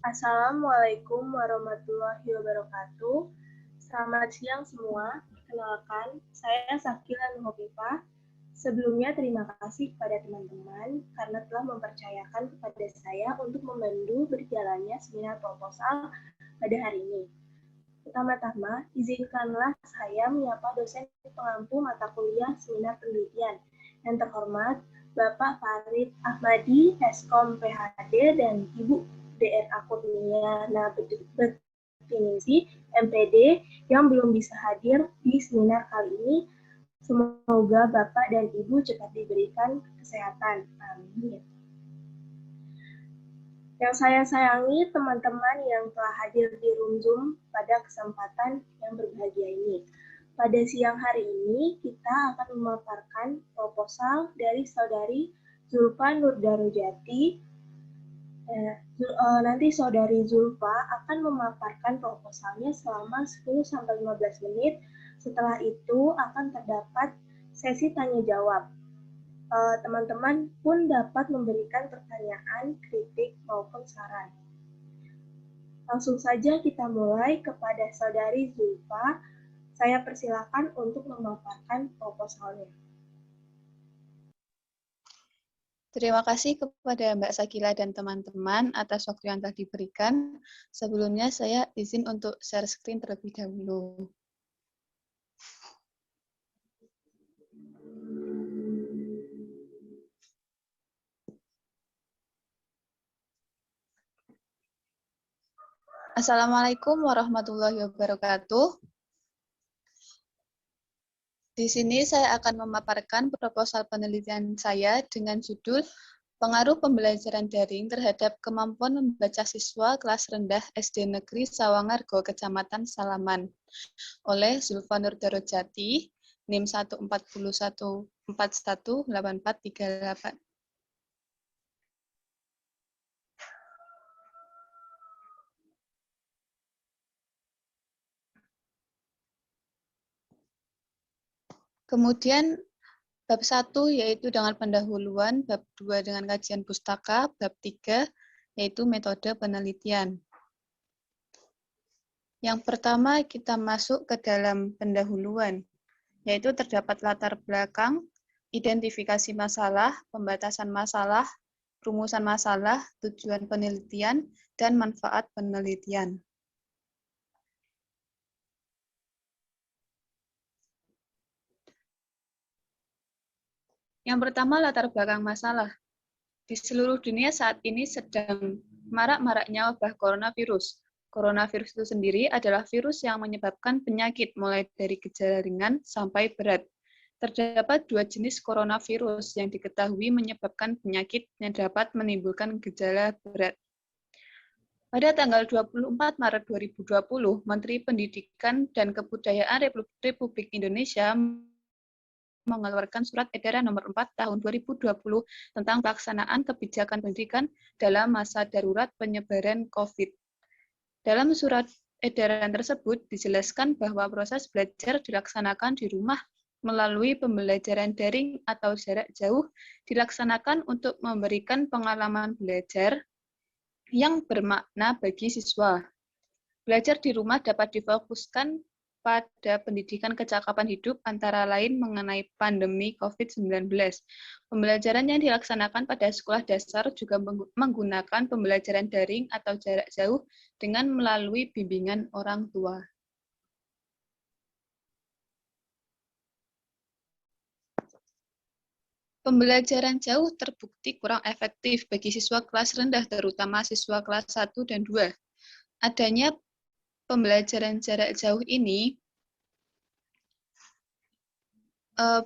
Assalamualaikum warahmatullahi wabarakatuh. Selamat siang semua. Perkenalkan, saya Sakila Nuhopipah. Sebelumnya terima kasih kepada teman-teman karena telah mempercayakan kepada saya untuk memandu berjalannya seminar proposal pada hari ini. Pertama-tama, izinkanlah saya menyapa dosen pengampu mata kuliah seminar penelitian. Yang terhormat, Bapak Farid Ahmadi, Eskom PhD, dan Ibu DR Kurniana Bertinisi, MPD, yang belum bisa hadir di seminar kali ini. Semoga Bapak dan Ibu cepat diberikan kesehatan. Amin. Yang saya sayangi teman-teman yang telah hadir di room Zoom pada kesempatan yang berbahagia ini. Pada siang hari ini, kita akan memaparkan proposal dari Saudari Zulfa Nurdarojati. Nanti Saudari Zulfa akan memaparkan proposalnya selama 10-15 menit. Setelah itu akan terdapat sesi tanya-jawab. Teman-teman pun dapat memberikan pertanyaan, kritik, maupun saran. Langsung saja kita mulai kepada Saudari Zulfa. Saya persilakan untuk memaparkan proposalnya. Terima kasih kepada Mbak Sakila dan teman-teman atas waktu yang telah diberikan. Sebelumnya saya izin untuk share screen terlebih dahulu. Assalamualaikum warahmatullahi wabarakatuh. Di sini saya akan memaparkan proposal penelitian saya dengan judul Pengaruh Pembelajaran Daring terhadap Kemampuan Membaca Siswa Kelas Rendah SD Negeri Sawangargo, Kecamatan Salaman, oleh Zulfa Nurdarojati, NIM 141418438. Kemudian bab 1 yaitu dengan pendahuluan, bab 2 dengan kajian pustaka, bab 3 yaitu metode penelitian. Yang pertama kita masuk ke dalam pendahuluan, yaitu terdapat latar belakang, identifikasi masalah, pembatasan masalah, rumusan masalah, tujuan penelitian, dan manfaat penelitian. Yang pertama, latar belakang masalah. Di seluruh dunia saat ini sedang marak-maraknya wabah coronavirus. Coronavirus itu sendiri adalah virus yang menyebabkan penyakit mulai dari gejala ringan sampai berat. Terdapat 2 jenis coronavirus yang diketahui menyebabkan penyakit yang dapat menimbulkan gejala berat. Pada tanggal 24 Maret 2020, Menteri Pendidikan dan Kebudayaan Republik Indonesia mengeluarkan Surat Edaran Nomor 4 Tahun 2020 tentang pelaksanaan kebijakan pendidikan dalam masa darurat penyebaran COVID. Dalam surat edaran tersebut dijelaskan bahwa proses belajar dilaksanakan di rumah melalui pembelajaran daring atau jarak jauh dilaksanakan untuk memberikan pengalaman belajar yang bermakna bagi siswa. Belajar di rumah dapat difokuskan pada pendidikan kecakapan hidup antara lain mengenai pandemi COVID-19. Pembelajaran yang dilaksanakan pada sekolah dasar juga menggunakan pembelajaran daring atau jarak jauh dengan melalui bimbingan orang tua. Pembelajaran jauh terbukti kurang efektif bagi siswa kelas rendah, terutama siswa kelas 1 dan 2. Adanya pembelajaran jarak jauh ini,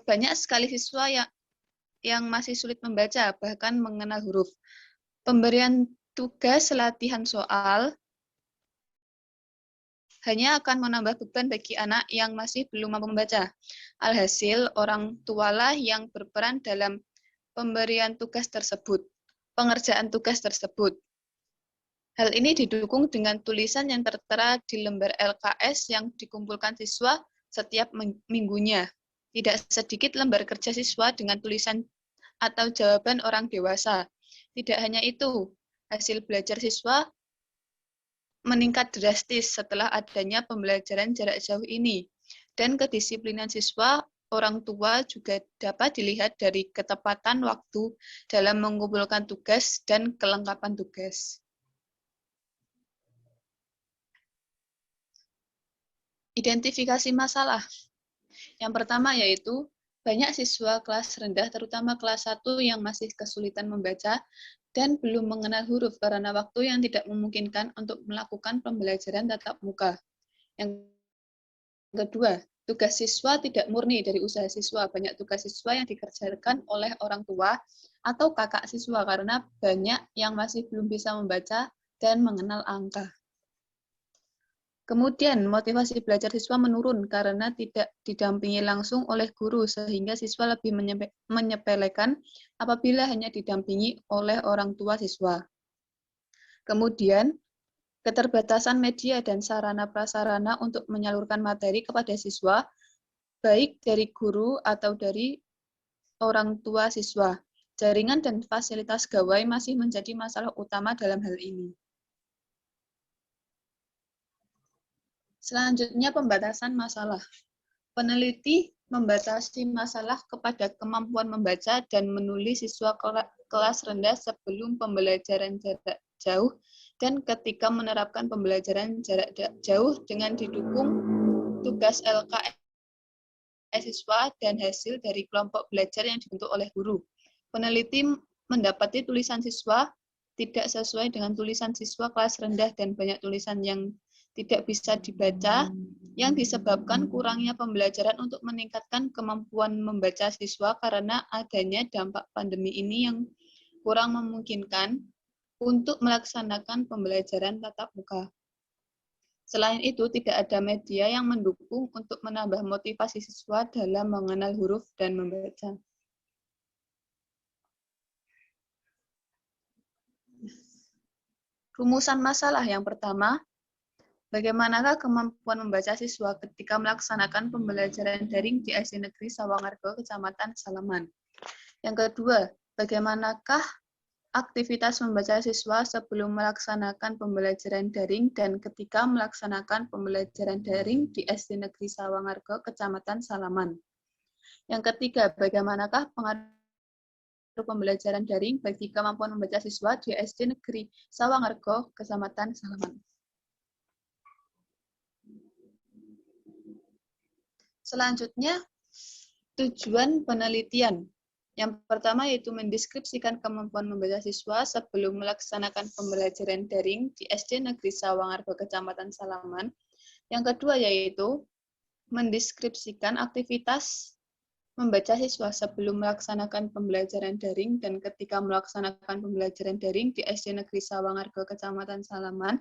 banyak sekali siswa yang masih sulit membaca, bahkan mengenal huruf. Pemberian tugas latihan soal hanya akan menambah beban bagi anak yang masih belum mampu membaca. Alhasil, orang tualah yang berperan dalam pemberian tugas tersebut, pengerjaan tugas tersebut. Hal ini didukung dengan tulisan yang tertera di lembar LKS yang dikumpulkan siswa setiap minggunya. Tidak sedikit lembar kerja siswa dengan tulisan atau jawaban orang dewasa. Tidak hanya itu, hasil belajar siswa meningkat drastis setelah adanya pembelajaran jarak jauh ini. Dan kedisiplinan siswa, orang tua juga dapat dilihat dari ketepatan waktu dalam mengumpulkan tugas dan kelengkapan tugas. Identifikasi masalah. Yang pertama yaitu banyak siswa kelas rendah, terutama kelas 1 yang masih kesulitan membaca dan belum mengenal huruf karena waktu yang tidak memungkinkan untuk melakukan pembelajaran tatap muka. Yang kedua, tugas siswa tidak murni dari usaha siswa. Banyak tugas siswa yang dikerjakan oleh orang tua atau kakak siswa karena banyak yang masih belum bisa membaca dan mengenal angka. Kemudian, motivasi belajar siswa menurun karena tidak didampingi langsung oleh guru, sehingga siswa lebih menyepelekan apabila hanya didampingi oleh orang tua siswa. Kemudian, keterbatasan media dan sarana-prasarana untuk menyalurkan materi kepada siswa, baik dari guru atau dari orang tua siswa. Jaringan dan fasilitas gawai masih menjadi masalah utama dalam hal ini. Selanjutnya, pembatasan masalah. Peneliti membatasi masalah kepada kemampuan membaca dan menulis siswa kelas rendah sebelum pembelajaran jarak jauh dan ketika menerapkan pembelajaran jarak jauh dengan didukung tugas LKS siswa dan hasil dari kelompok belajar yang dibentuk oleh guru. Peneliti mendapati tulisan siswa tidak sesuai dengan tulisan siswa kelas rendah dan banyak tulisan yang tidak bisa dibaca, yang disebabkan kurangnya pembelajaran untuk meningkatkan kemampuan membaca siswa karena adanya dampak pandemi ini yang kurang memungkinkan untuk melaksanakan pembelajaran tatap muka. Selain itu, tidak ada media yang mendukung untuk menambah motivasi siswa dalam mengenal huruf dan membaca. Rumusan masalah yang pertama, bagaimanakah kemampuan membaca siswa ketika melaksanakan pembelajaran daring di SD Negeri Sawangargo, Kecamatan Salaman? Yang kedua, bagaimanakah aktivitas membaca siswa sebelum melaksanakan pembelajaran daring dan ketika melaksanakan pembelajaran daring di SD Negeri Sawangargo, Kecamatan Salaman? Yang ketiga, bagaimanakah pengaruh pembelajaran daring bagi kemampuan membaca siswa di SD Negeri Sawangargo, Kecamatan Salaman? Selanjutnya, tujuan penelitian. Yang pertama yaitu mendeskripsikan kemampuan membaca siswa sebelum melaksanakan pembelajaran daring di SD Negeri Sawangargo, Kecamatan Salaman. Yang kedua yaitu mendeskripsikan aktivitas membaca siswa sebelum melaksanakan pembelajaran daring dan ketika melaksanakan pembelajaran daring di SD Negeri Sawangargo, Kecamatan Salaman.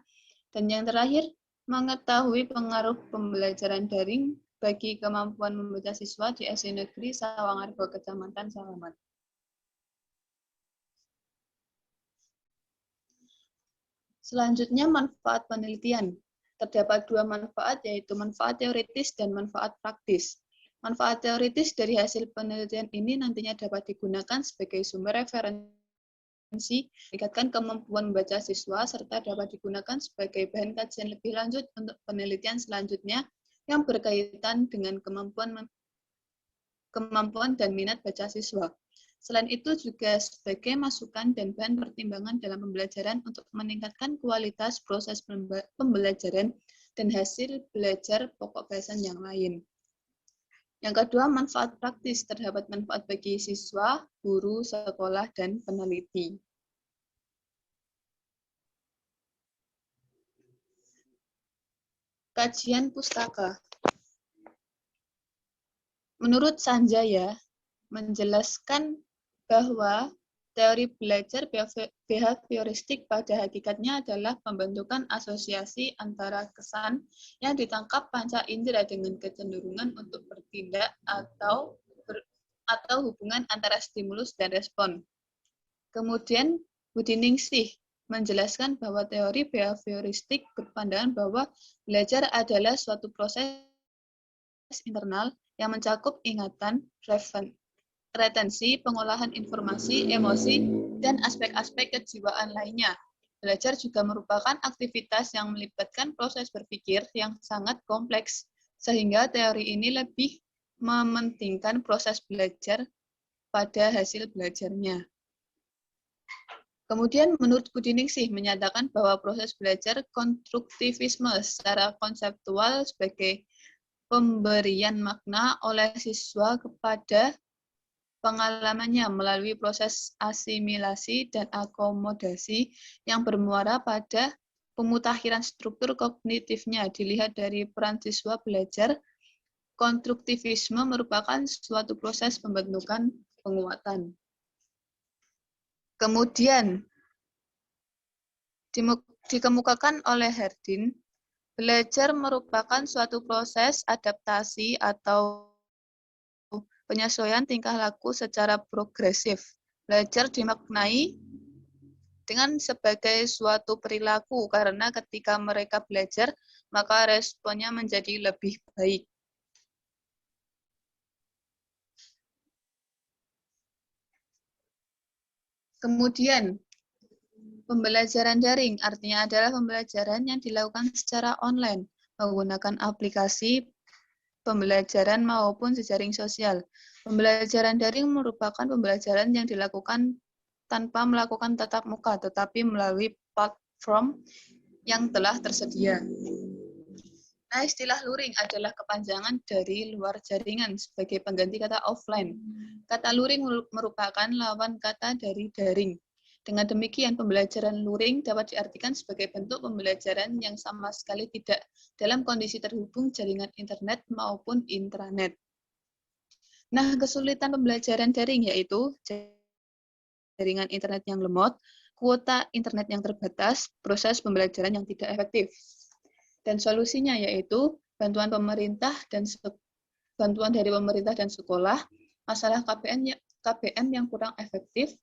Dan yang terakhir, mengetahui pengaruh pembelajaran daring bagi kemampuan membaca siswa di SD Negeri Sawangargo, Kecamatan Salaman. Selanjutnya, manfaat penelitian. Terdapat dua manfaat, yaitu manfaat teoritis dan manfaat praktis. Manfaat teoritis dari hasil penelitian ini nantinya dapat digunakan sebagai sumber referensi, meningkatkan kemampuan membaca siswa, serta dapat digunakan sebagai bahan kajian lebih lanjut untuk penelitian selanjutnya yang berkaitan dengan kemampuan dan minat baca siswa. Selain itu juga sebagai masukan dan bahan pertimbangan dalam pembelajaran untuk meningkatkan kualitas proses pembelajaran dan hasil belajar pokok bahasan yang lain. Yang kedua, manfaat praktis. Terdapat manfaat bagi siswa, guru, sekolah, dan peneliti. Kajian pustaka. Menurut Sanjaya, menjelaskan bahwa teori belajar behavioristik pada hakikatnya adalah pembentukan asosiasi antara kesan yang ditangkap panca indera dengan kecenderungan untuk bertindak atau hubungan antara stimulus dan respon. Kemudian Budiningsih menjelaskan bahwa teori behavioristik berpandangan bahwa belajar adalah suatu proses internal yang mencakup ingatan, retensi, pengolahan informasi, emosi, dan aspek-aspek kejiwaan lainnya. Belajar juga merupakan aktivitas yang melibatkan proses berpikir yang sangat kompleks, sehingga teori ini lebih mementingkan proses belajar pada hasil belajarnya. Kemudian menurut Budiningsih menyatakan bahwa proses belajar konstruktivisme secara konseptual sebagai pemberian makna oleh siswa kepada pengalamannya melalui proses asimilasi dan akomodasi yang bermuara pada pemutakhiran struktur kognitifnya dilihat dari peran siswa belajar. Konstruktivisme merupakan suatu proses pembentukan penguatan. Kemudian dikemukakan oleh Herdin, belajar merupakan suatu proses adaptasi atau penyesuaian tingkah laku secara progresif. Belajar dimaknai dengan sebagai suatu perilaku karena ketika mereka belajar, maka responnya menjadi lebih baik. Kemudian, pembelajaran daring artinya adalah pembelajaran yang dilakukan secara online, menggunakan aplikasi pembelajaran maupun jejaring sosial. Pembelajaran daring merupakan pembelajaran yang dilakukan tanpa melakukan tatap muka, tetapi melalui platform yang telah tersedia. Nah, istilah luring adalah kepanjangan dari luar jaringan sebagai pengganti kata offline. Kata luring merupakan lawan kata dari daring. Dengan demikian, pembelajaran luring dapat diartikan sebagai bentuk pembelajaran yang sama sekali tidak dalam kondisi terhubung jaringan internet maupun intranet. Nah, kesulitan pembelajaran daring yaitu jaringan internet yang lemot, kuota internet yang terbatas, proses pembelajaran yang tidak efektif. Dan solusinya yaitu bantuan dari pemerintah dan sekolah, masalah KBM yang kurang efektif,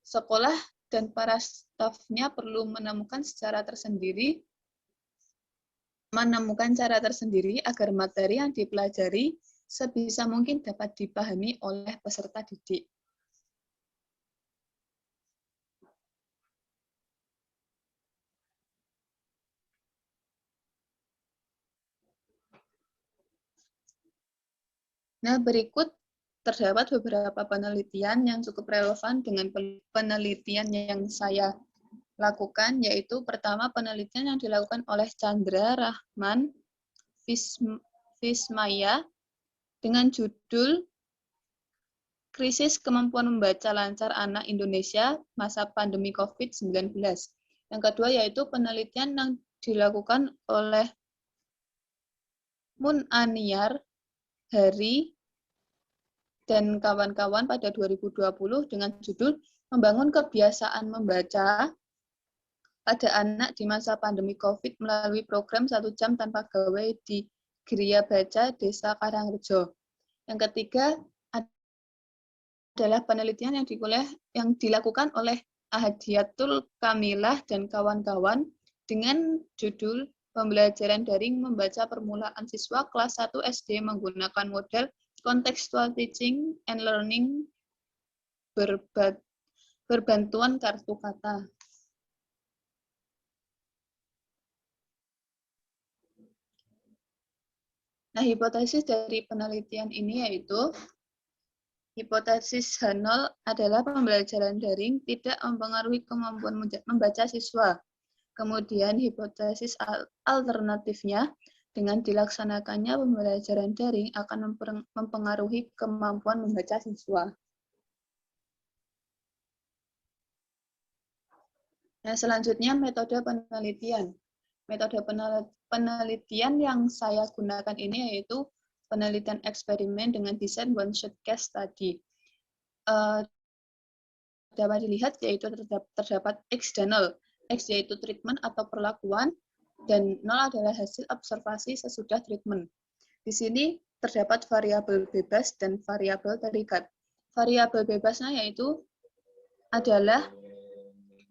sekolah dan para stafnya perlu menemukan cara tersendiri agar materi yang dipelajari sebisa mungkin dapat dipahami oleh peserta didik. Nah, berikut terdapat beberapa penelitian yang cukup relevan dengan penelitian yang saya lakukan, yaitu pertama penelitian yang dilakukan oleh Chandra Rahman Vismaya dengan judul Krisis Kemampuan Membaca Lancar Anak Indonesia Masa Pandemi COVID-19. Yang kedua yaitu penelitian yang dilakukan oleh Mun Aniar, Hari, dan kawan-kawan pada 2020 dengan judul Membangun Kebiasaan Membaca pada Anak di Masa Pandemi COVID melalui program 1 jam tanpa gawai di Geria Baca Desa Karangrejo. Yang ketiga adalah penelitian yang dilakukan oleh Ahadiatul Kamilah dan kawan-kawan dengan judul Pembelajaran Daring Membaca Permulaan Siswa Kelas 1 SD menggunakan model Contextual Teaching and Learning berbantuan kartu kata. Nah, hipotesis dari penelitian ini yaitu hipotesis H0 adalah pembelajaran daring tidak mempengaruhi kemampuan membaca siswa. Kemudian hipotesis alternatifnya, dengan dilaksanakannya pembelajaran daring akan mempengaruhi kemampuan membaca siswa. Nah, selanjutnya metode penelitian. Metode penelitian yang saya gunakan ini yaitu penelitian eksperimen dengan desain one-shot case study. Dapat dilihat yaitu terdapat X dan 0. X yaitu treatment atau perlakuan, dan 0 adalah hasil observasi sesudah treatment. Di sini terdapat variabel bebas dan variabel terikat. Variabel bebasnya yaitu adalah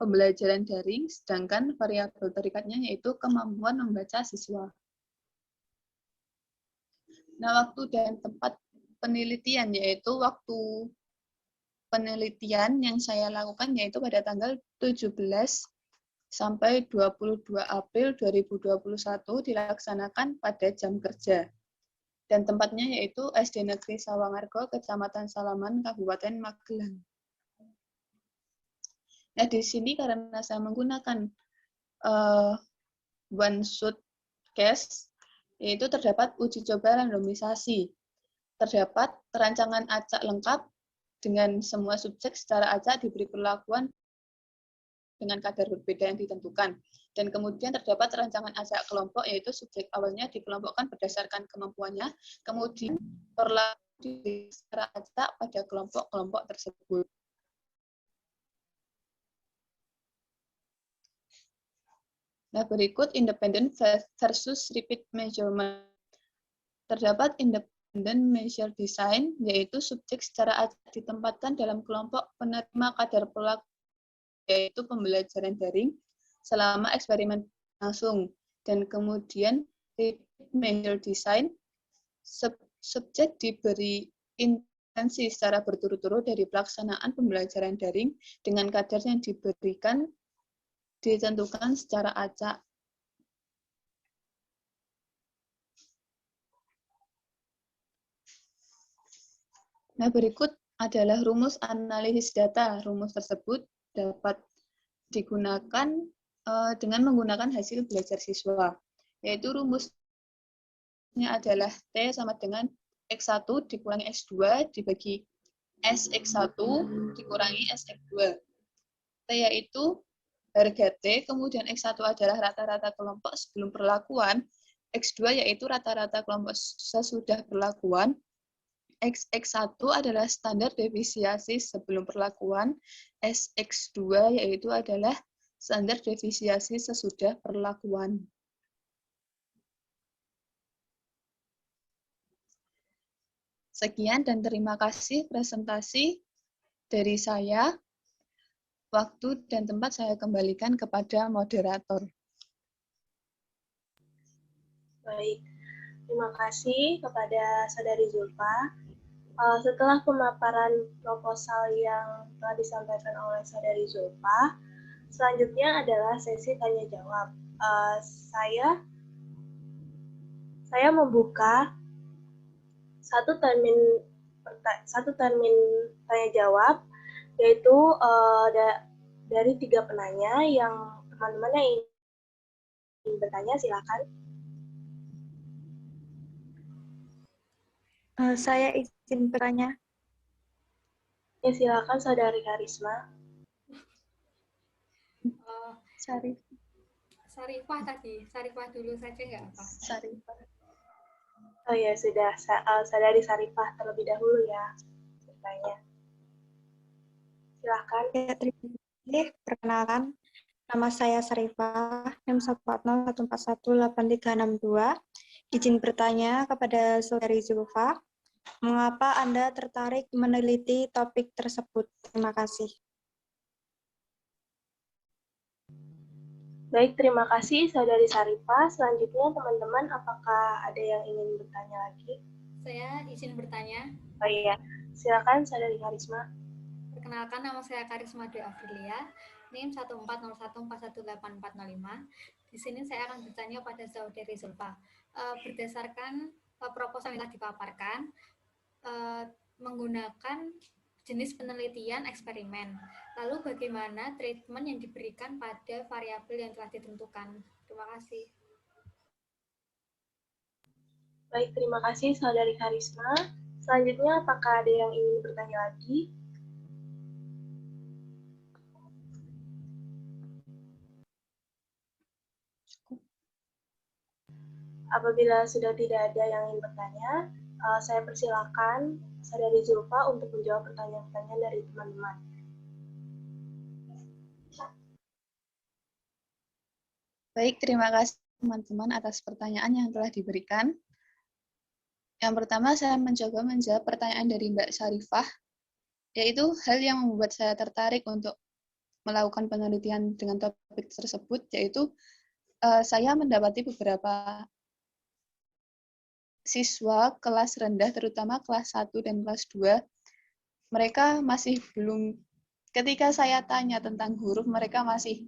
pembelajaran daring, sedangkan variabel terikatnya yaitu kemampuan membaca siswa. Nah, waktu dan tempat penelitian yaitu waktu penelitian yang saya lakukan yaitu pada tanggal 17 sampai 22 April 2021 dilaksanakan pada jam kerja. Dan tempatnya yaitu SD Negeri Sawangargo, Kecamatan Salaman, Kabupaten Magelang. Nah, di sini karena saya menggunakan one shot case, yaitu terdapat uji coba randomisasi. Terdapat rancangan acak lengkap dengan semua subjek secara acak diberi perlakuan dengan kadar berbeda yang ditentukan. Dan kemudian terdapat rancangan acak kelompok, yaitu subjek awalnya dikelompokkan berdasarkan kemampuannya, kemudian berlaku secara acak pada kelompok-kelompok tersebut. Nah, berikut independent versus repeat measurement. Terdapat independent measure design, yaitu subjek secara acak ditempatkan dalam kelompok penerima kadar perlaku, yaitu pembelajaran daring, selama eksperimen langsung. Dan kemudian repeat measure design, subjek diberi intensi secara berturut-turut dari pelaksanaan pembelajaran daring dengan kadar yang diberikan ditentukan secara acak. Nah, berikut adalah rumus analisis data. Rumus tersebut dapat digunakan dengan menggunakan hasil belajar siswa, yaitu rumusnya adalah T sama dengan X1 dikurangi X2 dibagi SX1 dikurangi SX2. T yaitu harga T, kemudian X1 adalah rata-rata kelompok sebelum perlakuan, X2 yaitu rata-rata kelompok sesudah perlakuan, X1 adalah standar defisiasi sebelum perlakuan, SX2 yaitu adalah standar defisiasi sesudah perlakuan. Sekian dan terima kasih presentasi dari saya. Waktu dan tempat saya kembalikan kepada moderator. Baik, terima kasih kepada Saudari Zulfa. Setelah pemaparan proposal yang telah disampaikan oleh Saudari Zulfa, selanjutnya adalah sesi tanya jawab. Saya membuka satu termin tanya jawab, yaitu dari 3 penanya. Yang teman-teman yang ingin bertanya silakan. Saya izin bertanya. Ya, silakan Saudari Karisma. Sarifah tadi, Sarifah dulu saja nggak apa? Sarifah. Oh ya, sudah. Saudari Sarifah terlebih dahulu ya bertanya. Silakan. Ya, terima kasih. Perkenalkan, nama saya Sarifah, NIM 140141832. Izin bertanya kepada Saudari Zulfa, mengapa Anda tertarik meneliti topik tersebut? Terima kasih. Baik, terima kasih Saudari Sarifah. Selanjutnya teman-teman, apakah ada yang ingin bertanya lagi? Saya izin bertanya. Oh iya, silakan Saudari Karisma. Perkenalkan, nama saya Karisma Dwi Afrilia, NIM 140141845. Di sini saya akan bertanya pada Saudari Zulfa. Berdasarkan proposal yang telah dipaparkan, menggunakan jenis penelitian eksperimen. Lalu bagaimana treatment yang diberikan pada variabel yang telah ditentukan? Terima kasih. Baik, terima kasih Saudari Karisma. Selanjutnya, apakah ada yang ingin bertanya lagi? Apabila sudah tidak ada yang ingin bertanya, saya persilakan Saudari Zulfa untuk menjawab pertanyaan-pertanyaan dari teman-teman. Baik, terima kasih teman-teman atas pertanyaan yang telah diberikan. Yang pertama, saya mencoba menjawab pertanyaan dari Mbak Sarifah, yaitu hal yang membuat saya tertarik untuk melakukan penelitian dengan topik tersebut, yaitu saya mendapati beberapa siswa kelas rendah, terutama kelas 1 dan kelas 2, mereka masih belum, ketika saya tanya tentang huruf, mereka masih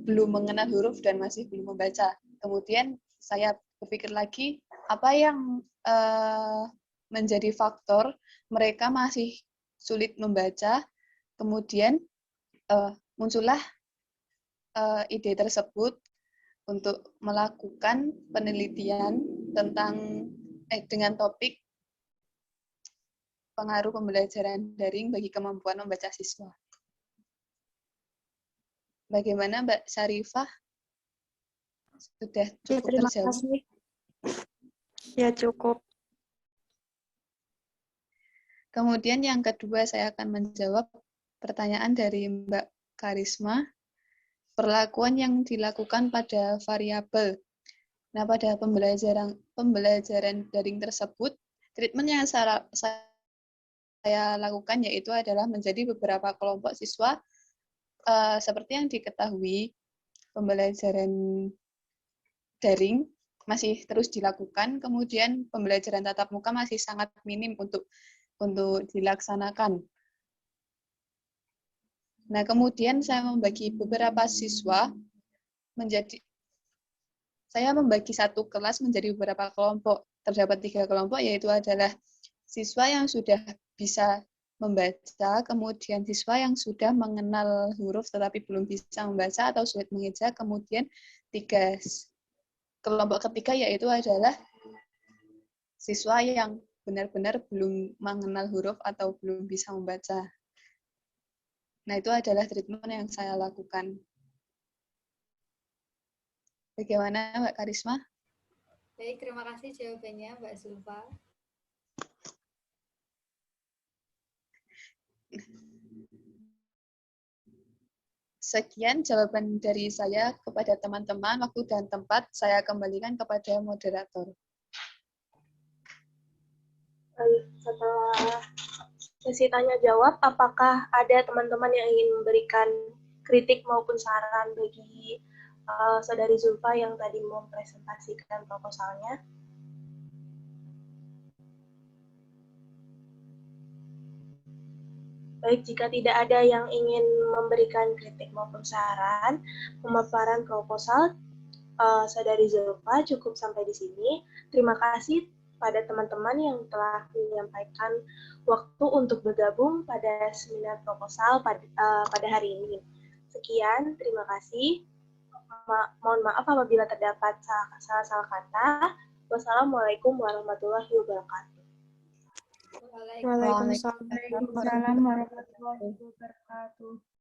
belum mengenal huruf dan masih belum membaca. Kemudian saya berpikir lagi, apa yang menjadi faktor mereka masih sulit membaca. Kemudian muncullah ide tersebut untuk melakukan penelitian tentang dengan topik pengaruh pembelajaran daring bagi kemampuan membaca siswa. Bagaimana Mbak Syarifah? Sudah cukup terima terjawab? kasih. Ya, cukup. Kemudian yang kedua saya akan menjawab pertanyaan dari Mbak Karisma. Perlakuan yang dilakukan pada variabel. Nah, pada pembelajaran daring tersebut, treatment yang saya lakukan yaitu adalah menjadi beberapa kelompok siswa. Seperti yang diketahui, pembelajaran daring masih terus dilakukan, kemudian pembelajaran tatap muka masih sangat minim untuk dilaksanakan. Nah, kemudian saya membagi beberapa siswa saya membagi satu kelas menjadi beberapa kelompok. Terdapat 3 kelompok, yaitu adalah siswa yang sudah bisa membaca, kemudian siswa yang sudah mengenal huruf tetapi belum bisa membaca atau sulit mengeja, kemudian kelompok ketiga yaitu adalah siswa yang benar-benar belum mengenal huruf atau belum bisa membaca. Nah, itu adalah treatment yang saya lakukan. Bagaimana Mbak Karisma? Baik, terima kasih jawabannya Mbak Zulfa. Sekian jawaban dari saya kepada teman-teman. Waktu dan tempat saya kembalikan kepada moderator. Setelah sesi tanya jawab, apakah ada teman-teman yang ingin memberikan kritik maupun saran bagi Saudari Zulfa yang tadi mempresentasikan proposalnya? Baik, jika tidak ada yang ingin memberikan kritik maupun saran, pemaparan proposal Saudari Zulfa cukup sampai di sini. Terima kasih pada teman-teman yang telah menyampaikan waktu untuk bergabung pada seminar proposal pada hari ini. Sekian, terima kasih. Mohon maaf apabila terdapat salah-salah kata. Wassalamualaikum warahmatullahi wabarakatuh. Waalaikumsalam warahmatullahi wabarakatuh.